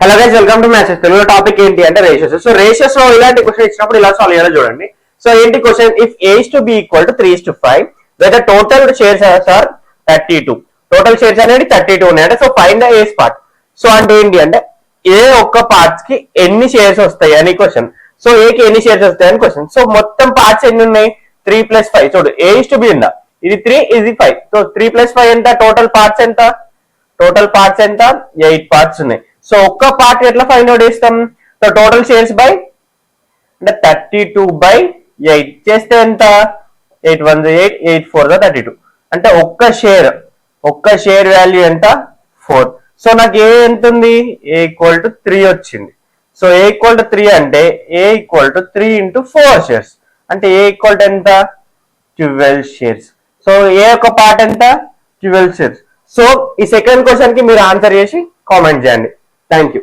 Hello guys, welcome to matches. తెలుగులో topic ఏంటి అంటే రేషియోస్. సో రేషియోస్ లో ఇలాంటి క్వశ్చన్ ఇచ్చినప్పుడు ఇలా సాల్వ్ చేయాలో చూడండి. సో ఏంటి question? If A is to B equal to 3:5 where the total shares are 32. Total shares అనేది 32 ఉన్నాయి అంటే so find the ace part. So అంటే ఏంటి అంటే ఏ ఒక్క పార్ట్స్ కి ఎన్ని షేర్స్ వస్తాయి అని క్వశ్చన్. సో ఏకి ఎన్ని షేర్స్ వస్తాయి అని క్వశ్చన్. సో మొత్తం పార్ట్స్ ఎన్ని ఉన్నాయి? 3 + 5. చూడు, A is to B ఉందా, ఇది 3 ఇది 5. సో 3 + 5 ఎంత? టోటల్ పార్ట్స్ ఎంత? టోటల్ పార్ట్స్ ఎంత? 8 పార్ట్స్ ఉన్నాయి. సో ఒక్క పార్ట్ ఎట్లా ఫైండ్ అవుట్ చేస్తాం? సో టోటల్ షేర్స్ బై అంటే 32/8 చేస్తే ఎంత? 8 1 8 8 4 32. అంటే ఒక్క షేర్ వాల్యూ ఎంత? 4. సో నాకు ఏ ఎంత ఉంది? A = 3 వచ్చింది. సో A = 3 అంటే A = 3 × 4 షేర్స్ అంటే A = ఎంత? 12 షేర్స్. సో ఏ యొక్క పార్ట్ ఎంత? 12 షేర్స్. సో ఈ సెకండ్ క్వశ్చన్ కి మీరు ఆన్సర్ చేసి కామెంట్ చేయండి. Thank you.